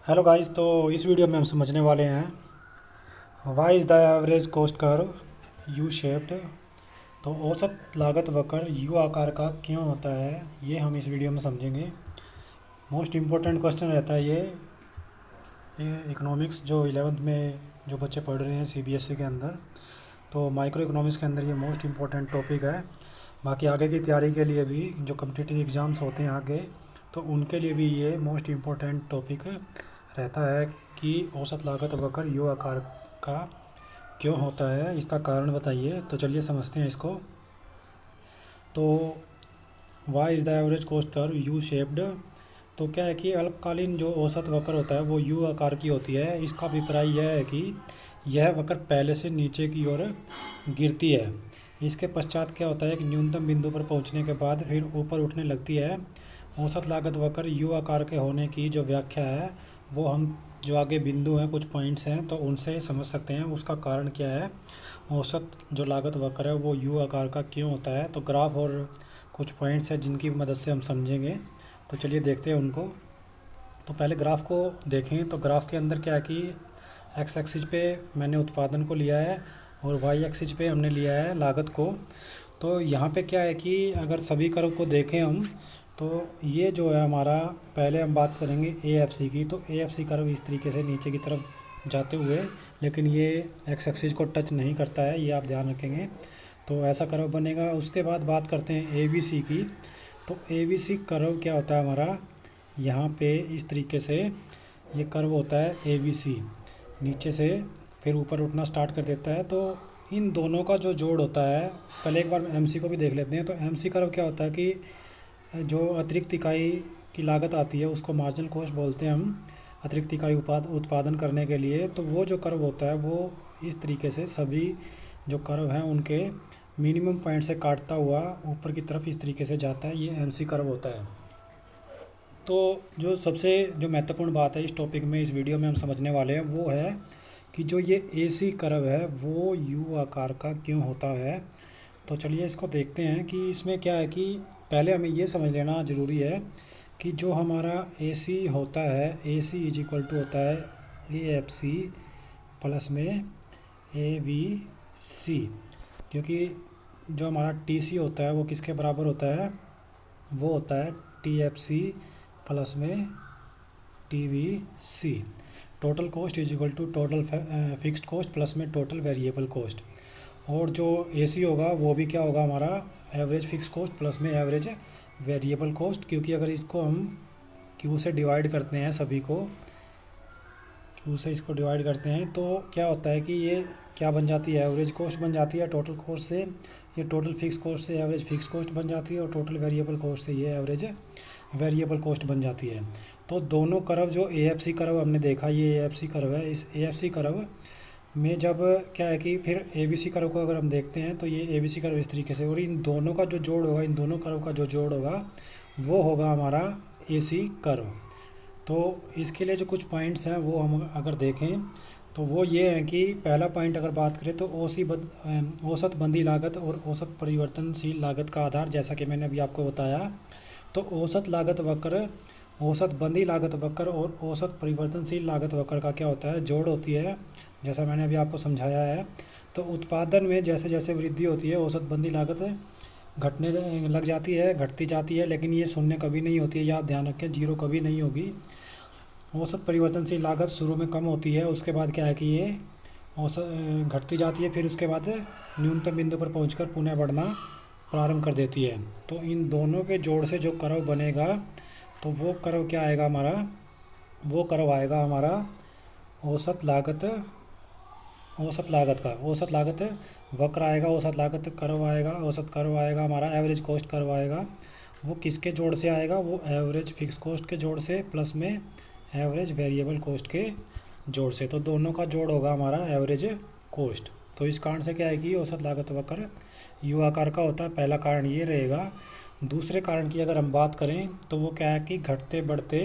Hello guys. तो इस video में हम समझने वाले हैं why is the average cost curve U shaped. तो औसत लागत वक्र यू आकार का क्यों होता है, ये हम इस वीडियो में समझेंगे। मोस्ट इम्पोर्टेंट क्वेश्चन रहता है ये इकोनॉमिक्स जो 11th में जो बच्चे पढ़ रहे हैं सीबीएसई के अंदर, तो माइक्रो इकोनॉमिक्स के अंदर ये मोस्ट इम्पोर्टेंट टॉपिक है। बाकी आगे की तैयारी के लिए भी जो कम्पिटिटिव एग्ज़ाम्स होते हैं आगे, तो उनके लिए भी ये मोस्ट इम्पोर्टेंट टॉपिक रहता है कि औसत लागत वक्र यू आकार का क्यों होता है, इसका कारण बताइए। तो चलिए समझते हैं इसको। तो why is the average cost curve U shaped. तो क्या है कि अल्पकालीन जो औसत वक्र होता है वो यू आकार की होती है। इसका अभिप्राय यह है कि यह वक्र पहले से नीचे की ओर गिरती है। इसके पश्चात क्या होता है कि न्यूनतम बिंदु पर पहुंचने के बाद फिर ऊपर उठने लगती है। औसत लागत वक्र यू आकार के होने की जो व्याख्या है वो हम जो आगे बिंदु हैं, कुछ पॉइंट्स हैं, तो उनसे समझ सकते हैं उसका कारण क्या है। औसत जो लागत वक्र है वो यू आकार का क्यों होता है। तो ग्राफ और कुछ पॉइंट्स हैं जिनकी मदद से हम समझेंगे। तो चलिए देखते हैं उनको। तो पहले ग्राफ को देखें। तो ग्राफ के अंदर क्या है कि एक्स एक्सिस पे मैंने उत्पादन को लिया है और वाई एक्सिस पे हमने लिया है लागत को। तो यहाँ पे क्या है कि अगर सभी कर्व को देखें हम, तो ये जो है हमारा, पहले हम बात करेंगे ए एफ सी की। तो ए एफ सी कर्व इस तरीके से नीचे की तरफ जाते हुए, लेकिन ये एक्स एक्सिस को टच नहीं करता है, ये आप ध्यान रखेंगे। तो ऐसा कर्व बनेगा। उसके बाद बात करते हैं ए बी सी की। तो ए बी सी कर्व क्या होता है हमारा, यहाँ पे इस तरीके से ये कर्व होता है ए बी सी, नीचे से फिर ऊपर उठना स्टार्ट कर देता है। तो इन दोनों का जो जोड़ होता है, पहले एक बार एम सी को भी देख लेते हैं। तो एम सी कर्व क्या होता है कि जो अतिरिक्त इकाई की लागत आती है उसको मार्जिनल कॉस्ट बोलते हैं हम, अतिरिक्त इकाई उत्पादन करने के लिए। तो वो जो कर्व होता है वो इस तरीके से सभी जो कर्व हैं उनके मिनिमम पॉइंट से काटता हुआ ऊपर की तरफ इस तरीके से जाता है, ये एम सी कर्व होता है। तो जो सबसे जो महत्वपूर्ण बात है इस टॉपिक में, इस वीडियो में हम समझने वाले हैं, वो है कि जो ये ए सी कर्व है वो यू आकार का क्यों होता है। तो चलिए इसको देखते हैं कि इसमें क्या है कि पहले हमें ये समझ लेना ज़रूरी है कि जो हमारा ए सी होता है, ए सी इज इक्वल टू होता है ए एफ सी प्लस में ए वी सी। क्योंकि जो हमारा टी सी होता है वो किसके बराबर होता है, वो होता है टी एफ सी प्लस में T V C. Total cost is equal to total fixed cost plus में टोटल वेरिएबल कॉस्ट। और जो ए सी होगा वो भी क्या होगा हमारा, एवरेज फिक्स कॉस्ट प्लस में एवरेज वेरिएबल कॉस्ट। क्योंकि अगर इसको हम क्यू से डिवाइड करते हैं, सभी को क्यू से इसको डिवाइड करते हैं, तो क्या होता है कि ये क्या बन जाती है, एवरेज कॉस्ट बन जाती है टोटल कॉस्ट से। ये टोटल फिक्स कॉस्ट से एवरेज फिक्स कॉस्ट बन जाती है और टोटल वेरिएबल कॉस्ट से ये एवरेज वेरिएबल कॉस्ट बन जाती है। तो दोनों कर्व, जो ए एफ सी कर्व हमने देखा, ये ए एफ सी कर्व है। इस ए एफ सी कर्व में जब क्या है कि फिर ए बी सी कर्व को अगर हम देखते हैं तो ये ए बी सी कर्व इस तरीके से, और इन दोनों का जो जोड़ होगा, इन दोनों कर्व का जो जोड़ होगा वो होगा हमारा ए सी कर्व। तो इसके लिए जो कुछ पॉइंट्स हैं वो हम अगर देखें तो वो ये हैं कि पहला पॉइंट अगर बात करें तो औसत बंदी लागत और औसत परिवर्तनशील लागत का आधार, जैसा कि मैंने अभी आपको बताया। तो औसत लागत वक्र, औसत बंदी लागत वक्र और औसत परिवर्तनशील लागत वक्र का क्या होता है, जोड़ होती है, जैसा मैंने अभी आपको समझाया है। तो उत्पादन में जैसे जैसे वृद्धि होती है औसत बंदी लागत घटने लग जाती है, घटती जाती है, लेकिन ये शून्य कभी नहीं होती है, याद ध्यान रखें, जीरो कभी नहीं होगी। औसत परिवर्तनशील लागत शुरू में कम होती है, उसके बाद क्या है कि ये औसत घटती जाती है, फिर उसके बाद न्यूनतम बिंदु पर पहुंचकर पुनः बढ़ना प्रारंभ कर देती है। तो इन दोनों के जोड़ से जो कर्व बनेगा, तो वो कर्व क्या आएगा हमारा, वो कर्व आएगा हमारा औसत लागत, औसत लागत का, औसत लागत वक्र आएगा, औसत लागत कर्व आएगा, औसत कर्व आएगा हमारा, एवरेज कॉस्ट कर्व आएगा। वो किसके जोड़ से आएगा, वो एवरेज फिक्स कॉस्ट के जोड़ से प्लस में एवरेज वेरिएबल कॉस्ट के जोड़ से। तो दोनों का जोड़ होगा हमारा एवरेज कॉस्ट। तो इस कारण से क्या है कि औसत लागत वक्र यू आकार का होता है। पहला कारण ये रहेगा। दूसरे कारण की अगर हम बात करें तो वो क्या है कि घटते बढ़ते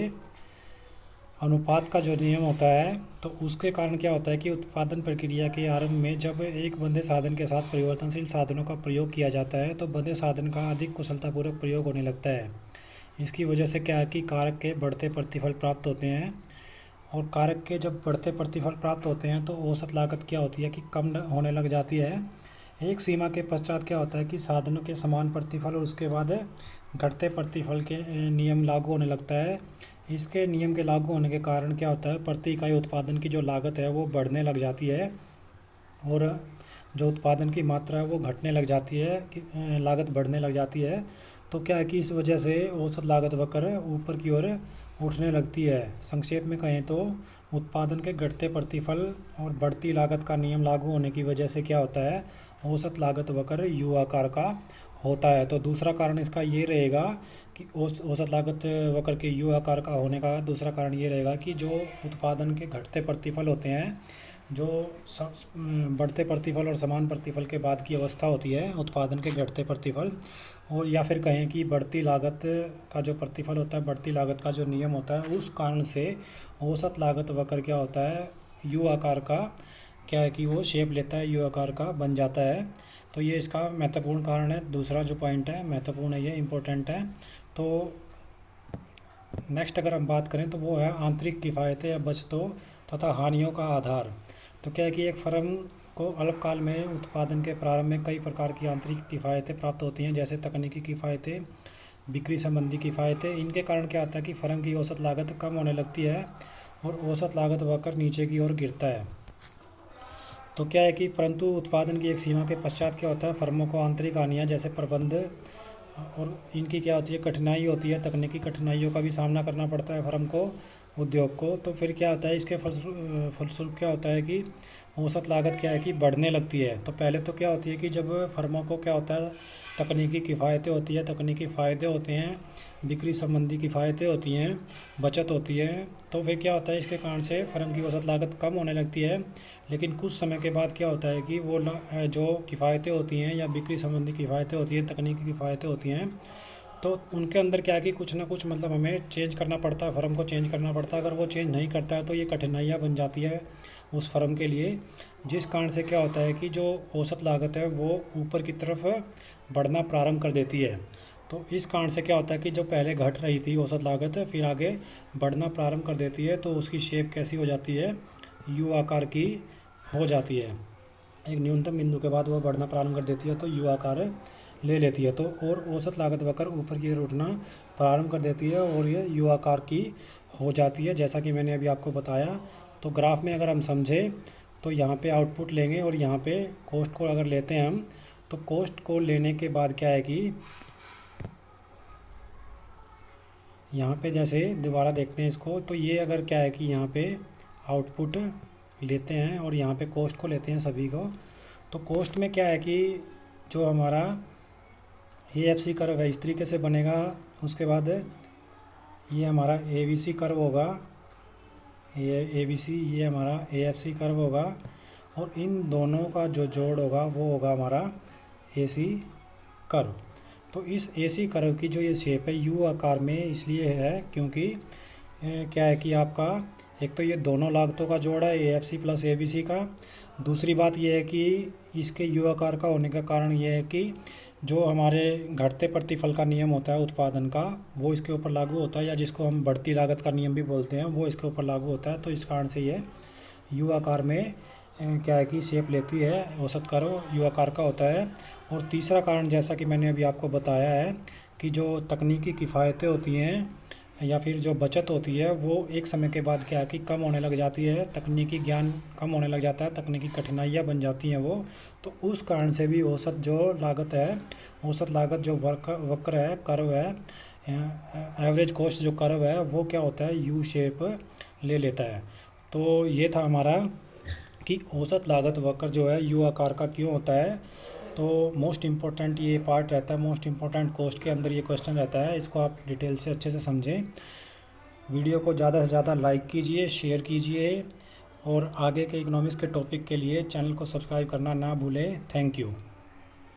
अनुपात का जो नियम होता है, तो उसके कारण क्या होता है कि उत्पादन प्रक्रिया के आरंभ में जब एक बंदे साधन के साथ परिवर्तनशील साधनों का प्रयोग किया जाता है तो बंदे साधन का अधिक कुशलतापूर्वक प्रयोग होने लगता है। इसकी वजह से क्या है कि कारक के बढ़ते प्रतिफल प्राप्त होते हैं और कारक के जब बढ़ते प्रतिफल प्राप्त होते हैं तो औसत लागत क्या होती है कि कम होने लग जाती है। एक सीमा के पश्चात क्या होता है कि साधनों के समान प्रतिफल और उसके बाद घटते प्रतिफल के नियम लागू होने लगता है। इसके नियम के लागू होने के कारण क्या होता है, प्रति इकाई उत्पादन की जो लागत है वो बढ़ने लग जाती है और जो उत्पादन की मात्रा है वो घटने लग जाती है कि लागत बढ़ने लग जाती है। तो क्या है कि इस वजह से औसत लागत वक्र ऊपर की ओर उठने लगती है। संक्षेप में कहें तो उत्पादन के घटते प्रतिफल और बढ़ती लागत का नियम लागू होने की वजह से क्या होता है, औसत लागत वक्र यू आकार का होता है। तो दूसरा कारण इसका ये रहेगा कि औसत लागत वक्र के यू आकार का होने का दूसरा कारण ये रहेगा कि जो उत्पादन के घटते प्रतिफल होते हैं, जो बढ़ते प्रतिफल और समान प्रतिफल के बाद की अवस्था होती है उत्पादन के घटते प्रतिफल, और या फिर कहें कि बढ़ती लागत का जो प्रतिफल होता है, बढ़ती लागत का जो नियम होता है, उस कारण से औसत लागत वक्र क्या होता है, यू आकार का क्या है कि वो शेप लेता है, यू आकार का बन जाता है। तो ये इसका महत्वपूर्ण कारण है। दूसरा जो पॉइंट है महत्वपूर्ण है, ये इम्पोर्टेंट है। तो नेक्स्ट अगर हम बात करें तो वो है आंतरिक किफ़ायतें या बचतों तथा हानियों का आधार। तो क्या है कि एक फर्म को अल्पकाल में उत्पादन के प्रारंभ में कई प्रकार की आंतरिक किफ़ायतें प्राप्त होती हैं, जैसे तकनीकी किफ़ायतें, बिक्री संबंधी किफ़ायतें। इनके कारण क्या होता है कि फर्म की औसत लागत कम होने लगती है और औसत लागत वक्र नीचे की ओर गिरता है। तो क्या है कि परंतु उत्पादन की एक सीमा के पश्चात क्या होता है, फर्मों को आंतरिक हानियाँ जैसे प्रबंध और इनकी क्या होती है, कठिनाई होती है, तकनीकी कठिनाइयों का भी सामना करना पड़ता है फर्म को, उद्योग को। तो फिर क्या होता है, इसके फलस्वरूप क्या होता है कि औसत लागत क्या है कि बढ़ने लगती है। तो पहले तो क्या होती है कि जब फर्मों को क्या होता है, तकनीकी किफ़ायतें होती है, तकनीकी फ़ायदे होते हैं, बिक्री संबंधी किफ़ायतें होती हैं, बचत होती है, तो फिर क्या होता है, इसके कारण से फर्म की औसत लागत कम होने लगती है। लेकिन कुछ समय के बाद क्या होता है कि वो जो किफ़ायतें होती हैं या बिक्री संबंधी किफ़ायतें होती हैं, तकनीकी किफ़ायतें होती हैं, तो उनके अंदर क्या है कि कुछ ना कुछ मतलब हमें चेंज करना पड़ता है, फर्म को चेंज करना पड़ता है। अगर वो चेंज नहीं करता है तो ये कठिनाइयाँ बन जाती है उस फर्म के लिए, जिस कारण से क्या होता है कि जो औसत लागत है वो ऊपर की तरफ बढ़ना प्रारंभ कर देती है। तो इस कारण से क्या होता है कि जो पहले घट रही थी औसत लागत, फिर आगे बढ़ना प्रारंभ कर देती है। तो उसकी शेप कैसी हो जाती है, यू आकार की हो जाती है। एक न्यूनतम बिंदु के बाद वो बढ़ना प्रारंभ कर देती है तो यू आकार ले लेती है। तो और औसत लागत वक्र ऊपर की ओर उठना प्रारंभ कर देती है और ये यू आकार की हो जाती है, जैसा कि मैंने अभी आपको बताया। तो ग्राफ में अगर हम समझें तो यहाँ पे आउटपुट लेंगे और यहाँ पे कॉस्ट को अगर लेते हैं हम, तो कॉस्ट को लेने के बाद क्या है कि यहाँ पे जैसे दोबारा देखते हैं इसको, तो ये अगर क्या है कि यहाँ पे आउटपुट लेते हैं और यहाँ पे कॉस्ट को लेते हैं सभी को, तो कॉस्ट में क्या है कि जो हमारा AFC कर्व है इस तरीके से बनेगा। उसके बाद ये हमारा ABC कर्व होगा, ये ABC, ये हमारा AFC कर्व होगा, और इन दोनों का जो जोड़ होगा वो होगा हमारा AC कर्व। तो इस AC कर्व की जो ये शेप है यू आकार में इसलिए है क्योंकि क्या है कि आपका एक तो ये दोनों लागतों का जोड़ है AFC प्लस ABC का। दूसरी बात ये है कि इसके यू आकार का होने का कारण ये है कि जो हमारे घटते प्रतिफल का नियम होता है उत्पादन का, वो इसके ऊपर लागू होता है, या जिसको हम बढ़ती लागत का नियम भी बोलते हैं, वो इसके ऊपर लागू होता है। तो इस कारण से ये यू आकार में क्या है कि शेप लेती है, औसत कर्व यू आकार का होता है। और तीसरा कारण जैसा कि मैंने अभी आपको बताया है कि जो तकनीकी किफ़ायतें होती हैं या फिर जो बचत होती है वो एक समय के बाद क्या है कि कम होने लग जाती है, तकनीकी ज्ञान कम होने लग जाता है, तकनीकी कठिनाइयाँ बन जाती हैं वो। तो उस कारण से भी औसत जो लागत है, औसत लागत जो वक्र है, कर्व है, एवरेज कॉस्ट जो कर्व है वो क्या होता है, यू शेप ले लेता है। तो ये था हमारा कि औसत लागत वक्र जो है यू आकार का क्यों होता है। तो मोस्ट इम्पोर्टेंट ये पार्ट रहता है, मोस्ट इम्पोर्टेंट कोस्ट के अंदर ये क्वेश्चन रहता है, इसको आप डिटेल से अच्छे से समझें। वीडियो को ज़्यादा से ज़्यादा लाइक कीजिए, शेयर कीजिए, और आगे के इकोनॉमिक्स के टॉपिक के लिए चैनल को सब्सक्राइब करना ना भूलें। Thank you.